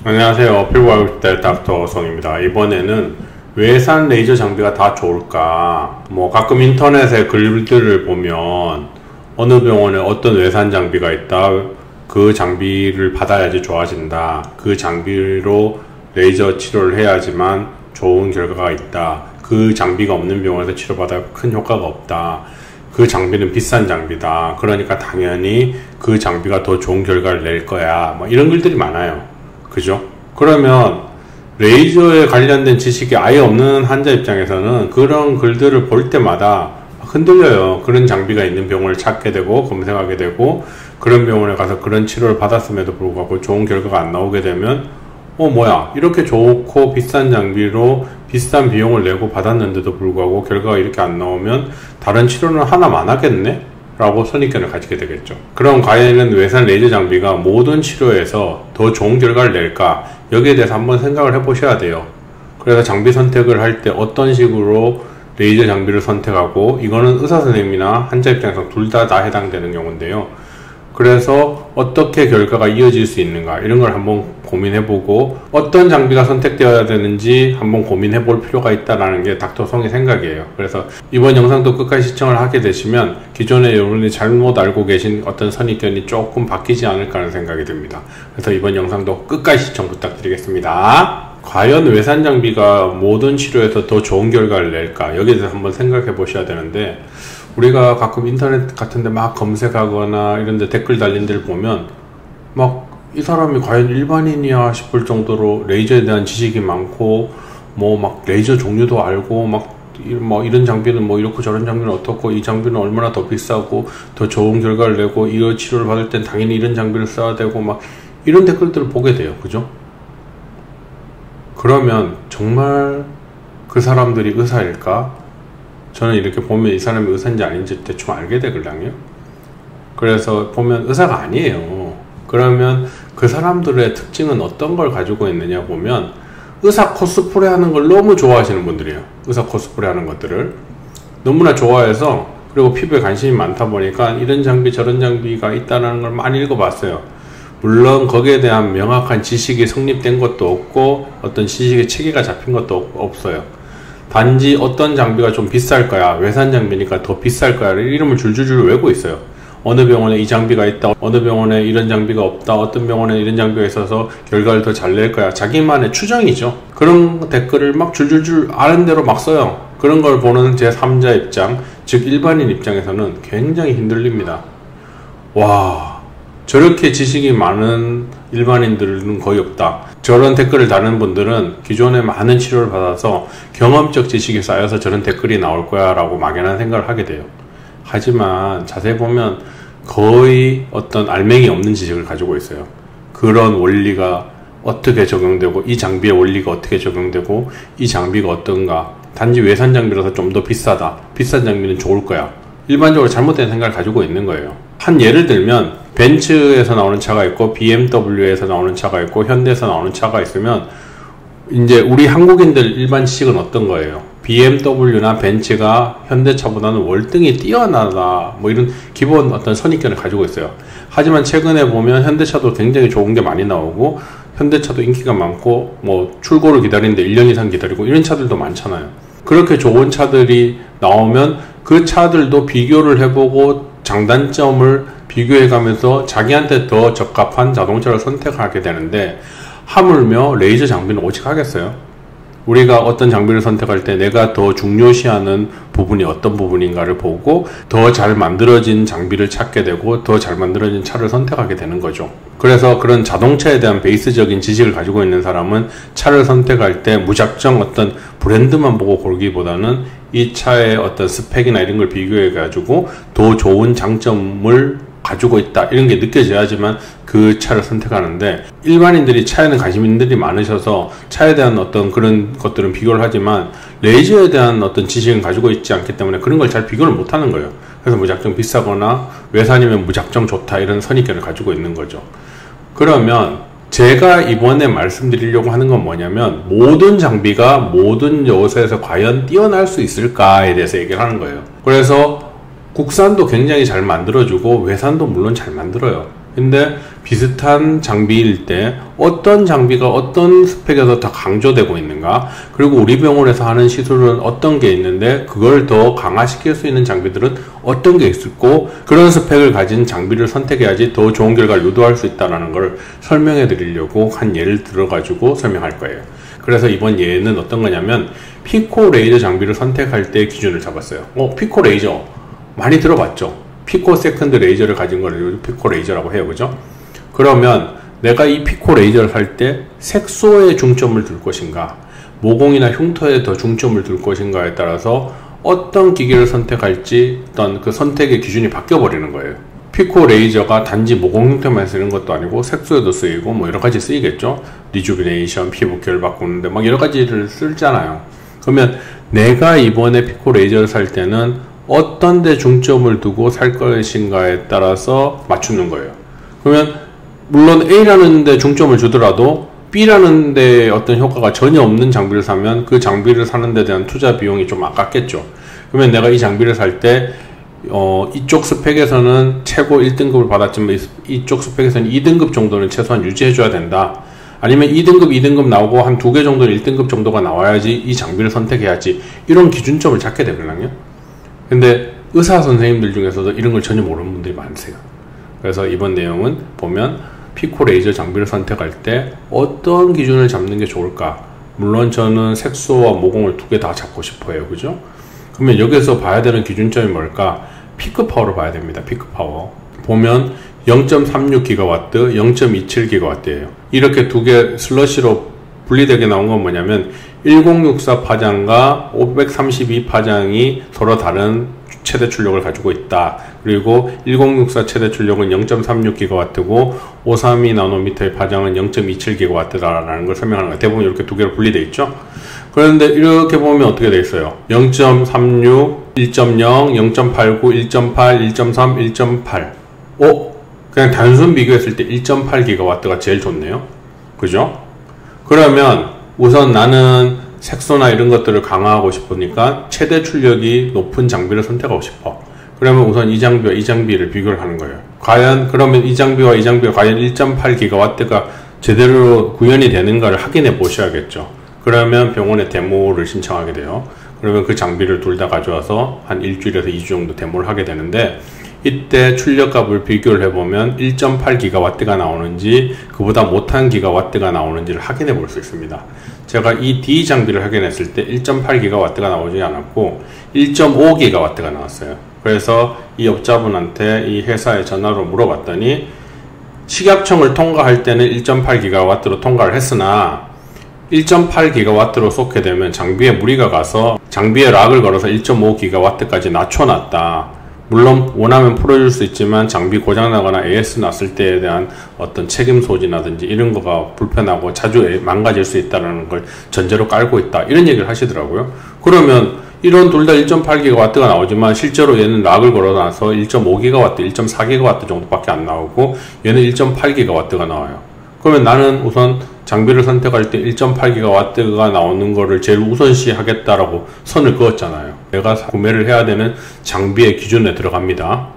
안녕하세요. 피부과학대 닥터 성입니다. 이번에는 외산 레이저 장비가 다 좋을까? 가끔 인터넷에 글들을 보면 어느 병원에 어떤 외산 장비가 있다. 그 장비를 받아야지 좋아진다. 그 장비로 레이저 치료를 해야지만 좋은 결과가 있다. 그 장비가 없는 병원에서 치료받아 큰 효과가 없다. 그 장비는 비싼 장비다. 그러니까 당연히 그 장비가 더 좋은 결과를 낼 거야. 이런 글들이 많아요. 그죠? 그러면 레이저에 관련된 지식이 아예 없는 환자 입장에서는 그런 글들을 볼 때마다 흔들려요. 그런 장비가 있는 병원을 찾게 되고 검색하게 되고 그런 병원에 가서 그런 치료를 받았음에도 불구하고 좋은 결과가 안 나오게 되면 뭐야, 이렇게 좋고 비싼 장비로 비싼 비용을 내고 받았는데도 불구하고 결과가 이렇게 안 나오면 다른 치료는 하나만 하겠네? 라고 선입견을 가지게 되겠죠. 그럼 과연 외산 레이저 장비가 모든 치료에서 더 좋은 결과를 낼까? 여기에 대해서 한번 생각을 해보셔야 돼요. 그래서 장비 선택을 할 때 어떤 식으로 레이저 장비를 선택하고, 이거는 의사 선생님이나 환자 입장에서 둘 다 해당되는 경우인데요. 그래서 어떻게 결과가 이어질 수 있는가, 이런 걸 한번 고민해보고 어떤 장비가 선택되어야 되는지 한번 고민해볼 필요가 있다는 게 닥터 성의 생각이에요. 그래서 이번 영상도 끝까지 시청을 하게 되시면 기존에 여러분이 잘못 알고 계신 어떤 선입견이 조금 바뀌지 않을까 하는 생각이 듭니다. 그래서 이번 영상도 끝까지 시청 부탁드리겠습니다. 과연 외산 장비가 모든 치료에서 더 좋은 결과를 낼까? 여기에 대해서 한번 생각해 보셔야 되는데, 우리가 가끔 인터넷 같은데 막 검색하거나 이런데 댓글 달린 데를 보면 이 사람이 과연 일반인이야 싶을 정도로 레이저에 대한 지식이 많고 레이저 종류도 알고 이런 장비는 이렇고 저런 장비는 어떻고 이 장비는 얼마나 더 비싸고 더 좋은 결과를 내고 이 치료를 받을 땐 당연히 이런 장비를 써야 되고 이런 댓글들을 보게 돼요. 그죠? 그러면 정말 그 사람들이 의사일까? 저는 이렇게 보면 이 사람이 의사인지 아닌지 대충 알게 되거든요. 그래서 보면 의사가 아니에요. 그러면 그 사람들의 특징은 어떤 걸 가지고 있느냐 보면 의사 코스프레 하는 걸 너무 좋아하시는 분들이에요. 의사 코스프레 하는 것들을 너무나 좋아해서, 그리고 피부에 관심이 많다 보니까 이런 장비 저런 장비가 있다는 걸 많이 읽어봤어요. 물론 거기에 대한 명확한 지식이 성립된 것도 없고 어떤 지식의 체계가 잡힌 것도 없어요. 단지 어떤 장비가 좀 비쌀 거야, 외산 장비니까 더 비쌀 거야, 이름을 줄줄줄 외우고 있어요. 어느 병원에 이 장비가 있다, 어느 병원에 이런 장비가 없다, 어떤 병원에 이런 장비가 있어서 결과를 더 잘 낼 거야. 자기만의 추정이죠. 그런 댓글을 줄줄줄 아는 대로 막 써요. 그런 걸 보는 제3자 입장, 즉 일반인 입장에서는 굉장히 흔들립니다. 와, 저렇게 지식이 많은 일반인들은 거의 없다. 저런 댓글을 다는 분들은 기존에 많은 치료를 받아서 경험적 지식이 쌓여서 저런 댓글이 나올 거야 라고 막연한 생각을 하게 돼요. 하지만 자세히 보면 거의 어떤 알맹이 없는 지식을 가지고 있어요. 그런 원리가 어떻게 적용되고 이 장비의 원리가 어떻게 적용되고 이 장비가 어떤가, 단지 외산 장비라서 좀 더 비싸다, 비싼 장비는 좋을 거야, 일반적으로 잘못된 생각을 가지고 있는 거예요. 한 예를 들면 벤츠에서 나오는 차가 있고 BMW에서 나오는 차가 있고 현대에서 나오는 차가 있으면 이제 우리 한국인들 일반 지식은 어떤 거예요? BMW나 벤츠가 현대차보다는 월등히 뛰어나다, 이런 기본 어떤 선입견을 가지고 있어요. 하지만 최근에 보면 현대차도 굉장히 좋은 게 많이 나오고 현대차도 인기가 많고 출고를 기다리는데 1년 이상 기다리고 이런 차들도 많잖아요. 그렇게 좋은 차들이 나오면 그 차들도 비교를 해보고 장단점을 비교해가면서 자기한테 더 적합한 자동차를 선택하게 되는데, 하물며 레이저 장비는 오직 하겠어요? 우리가 어떤 장비를 선택할 때 내가 더 중요시하는 부분이 어떤 부분인가를 보고 더 잘 만들어진 장비를 찾게 되고 더 잘 만들어진 차를 선택하게 되는 거죠. 그래서 그런 자동차에 대한 베이스적인 지식을 가지고 있는 사람은 차를 선택할 때 무작정 어떤 브랜드만 보고 고르기보다는 이 차의 어떤 스펙이나 이런 걸 비교해 가지고 더 좋은 장점을 가지고 있다, 이런 게 느껴져야지만 그 차를 선택하는데, 일반인들이 차에는 관심인들이 많으셔서 차에 대한 어떤 그런 것들은 비교를 하지만 레이저에 대한 어떤 지식은 가지고 있지 않기 때문에 그런 걸 잘 비교를 못 하는 거예요. 그래서 무작정 비싸거나 외산이면 무작정 좋다, 이런 선입견을 가지고 있는 거죠. 그러면 제가 이번에 말씀드리려고 하는 건 뭐냐면, 모든 장비가 모든 요소에서 과연 뛰어날 수 있을까에 대해서 얘기를 하는 거예요. 그래서 국산도 굉장히 잘 만들어주고 외산도 물론 잘 만들어요. 근데 비슷한 장비일 때 어떤 장비가 어떤 스펙에서 더 강조되고 있는가, 그리고 우리 병원에서 하는 시술은 어떤 게 있는데 그걸 더 강화시킬 수 있는 장비들은 어떤 게 있고, 그런 스펙을 가진 장비를 선택해야지 더 좋은 결과를 유도할 수 있다는 걸 설명해 드리려고 한 예를 들어 가지고 설명할 거예요. 그래서 이번 예는 어떤 거냐면, 피코 레이저 장비를 선택할 때 기준을 잡았어요. 피코 레이저 많이 들어봤죠? 피코 세컨드 레이저를 가진 걸 피코 레이저라고 해요. 그죠? 그러면 내가 이 피코 레이저를 살 때 색소에 중점을 둘 것인가, 모공이나 흉터에 더 중점을 둘 것인가에 따라서 어떤 기계를 선택할지 어떤 그 선택의 기준이 바뀌어 버리는 거예요. 피코 레이저가 단지 모공 흉터만 쓰는 것도 아니고 색소에도 쓰이고 뭐 여러 가지 쓰이겠죠. 리주비네이션, 피부 결 바꾸는데 막 여러 가지를 쓰잖아요. 그러면 내가 이번에 피코 레이저를 살 때는 어떤 데 중점을 두고 살 것인가에 따라서 맞추는 거예요. 그러면 물론 A라는 데 중점을 주더라도 B라는 데 어떤 효과가 전혀 없는 장비를 사면 그 장비를 사는 데 대한 투자 비용이 좀 아깝겠죠. 그러면 내가 이 장비를 살 때 이쪽 스펙에서는 최고 1등급을 받았지만 이쪽 스펙에서는 2등급 정도는 최소한 유지해줘야 된다. 아니면 2등급, 2등급 나오고 한 2개 정도는 1등급 정도가 나와야지 이 장비를 선택해야지, 이런 기준점을 잡게 되거든요. 근데 의사 선생님들 중에서도 이런 걸 전혀 모르는 분들이 많으세요. 그래서 이번 내용은 보면 피코 레이저 장비를 선택할 때 어떤 기준을 잡는 게 좋을까? 물론 저는 색소와 모공을 두 개 다 잡고 싶어요. 그죠? 그러면 여기서 봐야 되는 기준점이 뭘까? 피크 파워를 봐야 됩니다. 피크 파워. 보면 0.36GW, 0.27GW예요. 이렇게 두 개 슬러시로 분리되게 나온 건 뭐냐면 1064 파장과 532 파장이 서로 다른 최대 출력을 가지고 있다. 그리고 1064 최대 출력은 0.36GW고 532나노미터의 파장은 0.27GW라는 걸 설명하는 거예요. 대부분 이렇게 두 개로 분리되어 있죠. 그런데 이렇게 보면 어떻게 되어 있어요? 0.36, 1.0, 0.89, 1.8, 1.3, 1.8. 그냥 단순 비교했을 때 1.8GW가 제일 좋네요. 그죠? 그러면 우선 나는 색소나 이런 것들을 강화하고 싶으니까 최대 출력이 높은 장비를 선택하고 싶어. 그러면 우선 이 장비와 이 장비를 비교를 하는 거예요. 과연 그러면 이 장비와 이 장비가 과연 1.8GW가 제대로 구현이 되는가를 확인해 보셔야겠죠. 그러면 병원에 데모를 신청하게 돼요. 그러면 그 장비를 둘 다 가져와서 한 일주일에서 2주 정도 데모를 하게 되는데, 이때 출력값을 비교를 해보면 1.8GW가 나오는지 그보다 못한 기가와트가 나오는지를 확인해 볼 수 있습니다. 제가 이 D 장비를 확인했을 때 1.8GW가 나오지 않았고 1.5GW가 나왔어요. 그래서 이 업자분한테 이 회사에 전화로 물어봤더니 식약청을 통과할 때는 1.8GW로 통과를 했으나 1.8GW로 쏟게 되면 장비에 무리가 가서 장비에 락을 걸어서 1.5GW까지 낮춰놨다. 물론 원하면 풀어줄 수 있지만 장비 고장나거나 AS 났을 때에 대한 어떤 책임 소지라든지 이런 거가 불편하고 자주 망가질 수 있다는 걸 전제로 깔고 있다, 이런 얘기를 하시더라고요. 그러면 이런 둘 다 1.8GW가 나오지만 실제로 얘는 락을 걸어놔서 1.5GW, 1.4GW 정도밖에 안 나오고 얘는 1.8GW가 나와요. 그러면 나는 우선 장비를 선택할 때 1.8GW가 나오는 거를 제일 우선시 하겠다라고 선을 그었잖아요. 내가 구매를 해야 되는 장비의 기준에 들어갑니다.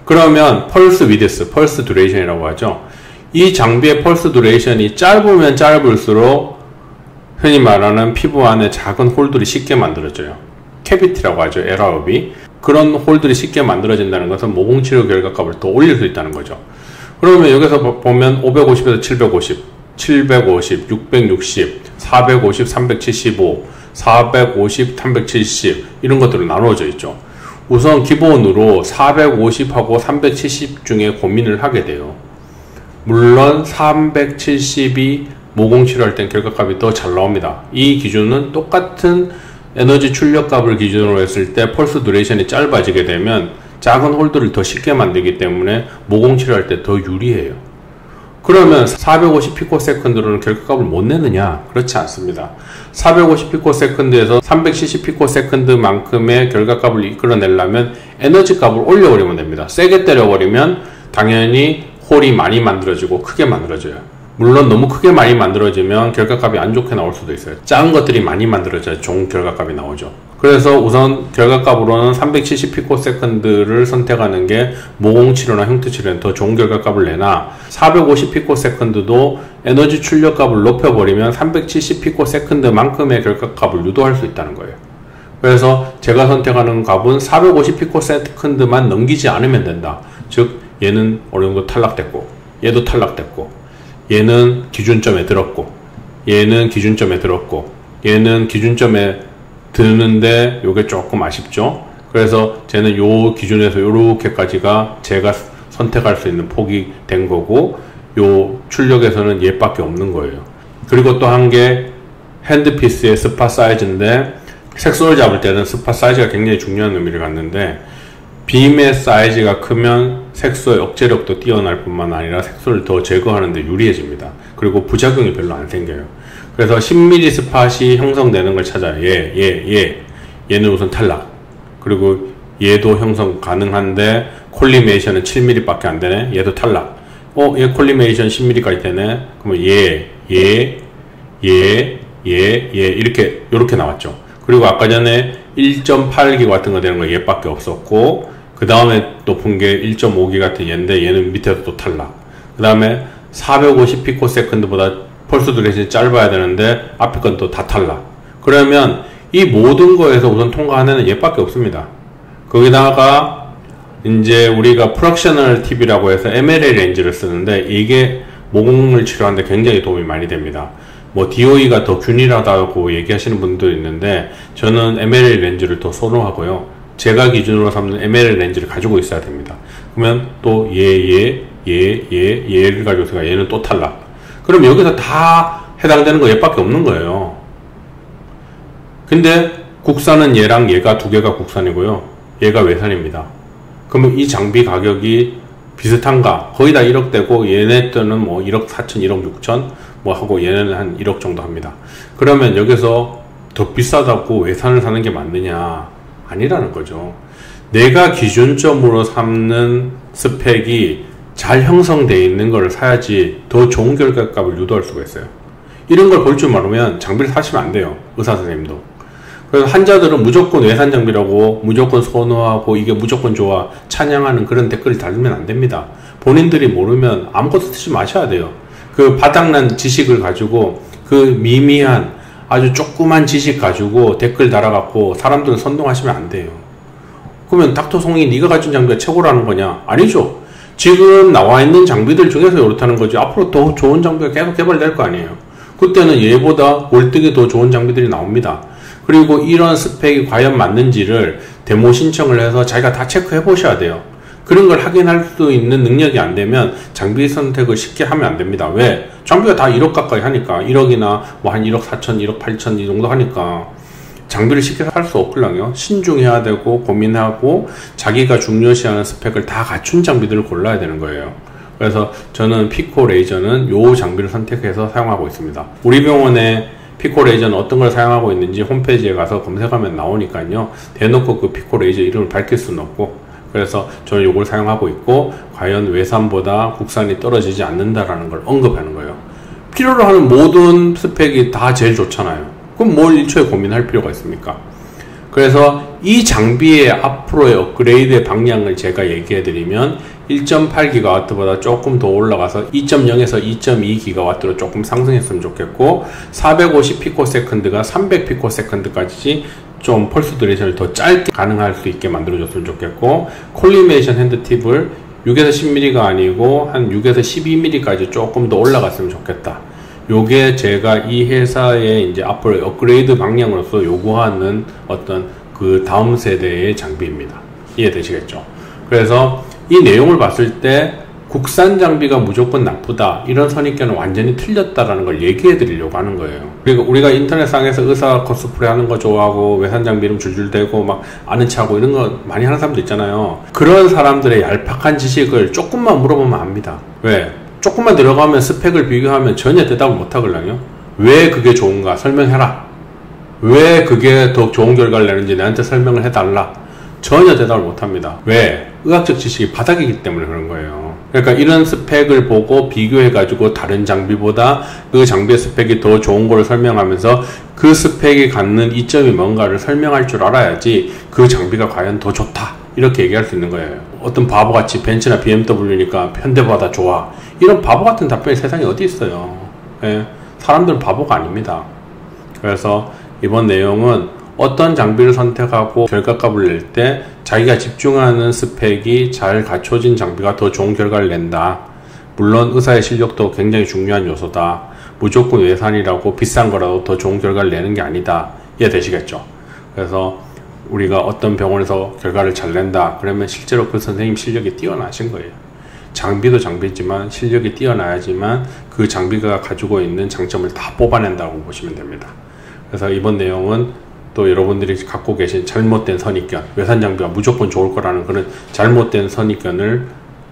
그러면 펄스 위드스, 펄스 듀레이션이라고 하죠. 이 장비의 펄스 듀레이션이 짧으면 짧을수록 흔히 말하는 피부 안에 작은 홀들이 쉽게 만들어져요. 캐비티라고 하죠. 에라업이. 그런 홀들이 쉽게 만들어진다는 것은 모공치료 결과값을 더 올릴 수 있다는 거죠. 그러면 여기서 보면 550에서 750, 750, 660, 450, 375, 450, 370 이런 것들로 나누어져 있죠. 우선 기본으로 450하고 370 중에 고민을 하게 돼요. 물론 370이 모공 치료할 땐 결과값이 더 잘 나옵니다. 이 기준은 똑같은 에너지 출력값을 기준으로 했을 때 펄스 듀레이션이 짧아지게 되면 작은 홀들을 더 쉽게 만들기 때문에 모공 치료할 때 더 유리해요. 그러면 450 피코세컨드로는 결과값을 못 내느냐? 그렇지 않습니다. 450 피코세컨드에서 370 피코세컨드만큼의 결과값을 이끌어내려면 에너지 값을 올려버리면 됩니다. 세게 때려버리면 당연히 홀이 많이 만들어지고 크게 만들어져요. 물론 너무 크게 많이 만들어지면 결과값이 안 좋게 나올 수도 있어요. 작은 것들이 많이 만들어져야 좋은 결과값이 나오죠. 그래서 우선 결과값으로는 370pf를 선택하는 게 모공치료나 흉터치료는 더 좋은 결과값을 내나 450pf도 에너지 출력값을 높여버리면 370pf만큼의 결과값을 유도할 수 있다는 거예요. 그래서 제가 선택하는 값은 450pf만 넘기지 않으면 된다. 즉 얘는 어느 정도 탈락됐고 얘도 탈락됐고 얘는 기준점에 들었고 얘는 기준점에 들었고 얘는 기준점에 드는데 요게 조금 아쉽죠. 그래서 쟤는 요 기준에서 요렇게까지가 제가 선택할 수 있는 폭이 된 거고 요 출력에서는 얘밖에 없는 거예요. 그리고 또 한 게 핸드피스의 스팟 사이즈인데 색소를 잡을 때는 스팟 사이즈가 굉장히 중요한 의미를 갖는데 빔의 사이즈가 크면 색소의 억제력도 뛰어날 뿐만 아니라 색소를 더 제거하는 데 유리해집니다. 그리고 부작용이 별로 안 생겨요. 그래서 10mm 스팟이 형성되는 걸 찾아요. 얘는 우선 탈락. 그리고 얘도 형성 가능한데 콜리메이션은 7mm 밖에 안 되네. 얘도 탈락. 얘 콜리메이션 10mm까지 되네. 그러면 이렇게 나왔죠. 그리고 아까 전에 1.8기 같은 거 되는 거 얘밖에 없었고, 그 다음에 높은 게 1.5기 같은 얘인데 얘는 밑에서 또 탈락. 그 다음에 450pf보다 펄스 두레이션이 짧아야 되는데 앞에 건 또 다 탈락. 그러면 이 모든 거에서 우선 통과하는 애는 얘밖에 없습니다. 거기다가 이제 우리가 프랙셔널 팁이라고 해서 MLA 렌즈를 쓰는데 이게 모공을 치료하는데 굉장히 도움이 많이 됩니다. 뭐 DOE가 더 균일하다고 얘기하시는 분도 있는데 저는 MLA 렌즈를 더 선호하고요. 제가 기준으로 삼는 MLA 렌즈를 가지고 있어야 됩니다. 그러면 또 얘를 가지고 있으니까 얘는 또 탈락. 그럼 여기서 다 해당되는 거 얘밖에 없는 거예요. 근데 국산은 얘랑 얘가 두 개가 국산이고요. 얘가 외산입니다. 그러면 이 장비 가격이 비슷한가? 거의 다 1억 되고 얘네 때는 뭐 1억 4천, 1억 6천 뭐 하고 얘네는 한 1억 정도 합니다. 그러면 여기서 더 비싸다고 외산을 사는 게 맞느냐? 아니라는 거죠. 내가 기준점으로 삼는 스펙이 잘 형성되어 있는 걸 사야지 더 좋은 결과값을 유도할 수가 있어요. 이런 걸 볼 줄 모르면 장비를 사시면 안 돼요. 의사 선생님도. 그래서 환자들은 무조건 외산 장비라고 무조건 선호하고 이게 무조건 좋아 찬양하는 그런 댓글을 달면 안 됩니다. 본인들이 모르면 아무것도 쓰지 마셔야 돼요. 그 바닥난 지식을 가지고 그 미미한 아주 조그만 지식 가지고 댓글 달아갖고 사람들을 선동하시면 안 돼요. 그러면 닥터송이 네가 가진 장비가 최고라는 거냐? 아니죠. 지금 나와 있는 장비들 중에서 이렇다는 거지. 앞으로 더 좋은 장비가 계속 개발될 거 아니에요. 그때는 얘보다 월등히 더 좋은 장비들이 나옵니다. 그리고 이런 스펙이 과연 맞는지를 데모 신청을 해서 자기가 다 체크해 보셔야 돼요. 그런 걸 확인할 수 있는 능력이 안 되면 장비 선택을 쉽게 하면 안 됩니다. 왜? 장비가 다 1억 가까이 하니까 1억이나 뭐 한 1억 4천, 1억 8천 이 정도 하니까 장비를 쉽게 살 수 없거든요. 신중해야 되고 고민하고 자기가 중요시하는 스펙을 다 갖춘 장비들을 골라야 되는 거예요. 그래서 저는 피코 레이저는 요 장비를 선택해서 사용하고 있습니다. 우리 병원에 피코 레이저는 어떤 걸 사용하고 있는지 홈페이지에 가서 검색하면 나오니까요. 대놓고 그 피코 레이저 이름을 밝힐 수는 없고, 그래서 저는 요걸 사용하고 있고 과연 외산보다 국산이 떨어지지 않는다라는 걸 언급하는 거예요. 필요로 하는 모든 스펙이 다 제일 좋잖아요. 그럼 뭘 1초에 고민할 필요가 있습니까? 그래서 이 장비의 앞으로의 업그레이드의 방향을 제가 얘기해드리면 1.8GW보다 조금 더 올라가서 2.0에서 2.2GW로 조금 상승했으면 좋겠고 450pf가 300pf까지 좀 펄스 듀레이션을 더 짧게 가능할 수 있게 만들어줬으면 좋겠고 콜리메이션 핸드 팁을 6에서 10mm가 아니고 한 6에서 12mm까지 조금 더 올라갔으면 좋겠다. 요게 제가 이 회사의 이제 앞으로 업그레이드 방향으로서 요구하는 어떤 그 다음 세대의 장비입니다. 이해되시겠죠? 그래서 이 내용을 봤을 때 국산 장비가 무조건 나쁘다 이런 선입견은 완전히 틀렸다라는 걸 얘기해 드리려고 하는 거예요. 그리고 우리가 인터넷상에서 의사 코스프레 하는 거 좋아하고 외산 장비 이름 줄줄 대고 막 아는 척하고 이런 거 많이 하는 사람도 있잖아요. 그런 사람들의 얄팍한 지식을 조금만 물어보면 압니다. 왜? 조금만 들어가면 스펙을 비교하면 전혀 대답을 못 하거든요. 왜 그게 좋은가 설명해라. 왜 그게 더 좋은 결과를 내는지 나한테 설명을 해달라. 전혀 대답을 못 합니다. 왜? 의학적 지식이 바닥이기 때문에 그런 거예요. 그러니까 이런 스펙을 보고 비교해가지고 다른 장비보다 그 장비의 스펙이 더 좋은 걸 설명하면서 그 스펙이 갖는 이점이 뭔가를 설명할 줄 알아야지 그 장비가 과연 더 좋다 이렇게 얘기할 수 있는 거예요. 어떤 바보같이 벤츠나 BMW니까 현대보다 좋아 이런 바보 같은 답변이 세상에 어디 있어요. 예, 사람들은 바보가 아닙니다. 그래서 이번 내용은 어떤 장비를 선택하고 결과값을 낼 때 자기가 집중하는 스펙이 잘 갖춰진 장비가 더 좋은 결과를 낸다. 물론 의사의 실력도 굉장히 중요한 요소다. 무조건 외산이라고 비싼 거라도 더 좋은 결과를 내는 게 아니다. 이해되시겠죠? 그래서 우리가 어떤 병원에서 결과를 잘 낸다. 그러면 실제로 그 선생님 실력이 뛰어나신 거예요. 장비도 장비지만 실력이 뛰어나야지만 그 장비가 가지고 있는 장점을 다 뽑아낸다고 보시면 됩니다. 그래서 이번 내용은 또 여러분들이 갖고 계신 잘못된 선입견, 외산 장비가 무조건 좋을 거라는 그런 잘못된 선입견을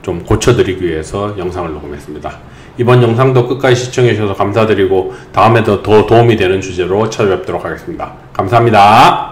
좀 고쳐드리기 위해서 영상을 녹음했습니다. 이번 영상도 끝까지 시청해 주셔서 감사드리고 다음에도 더 도움이 되는 주제로 찾아뵙도록 하겠습니다. 감사합니다.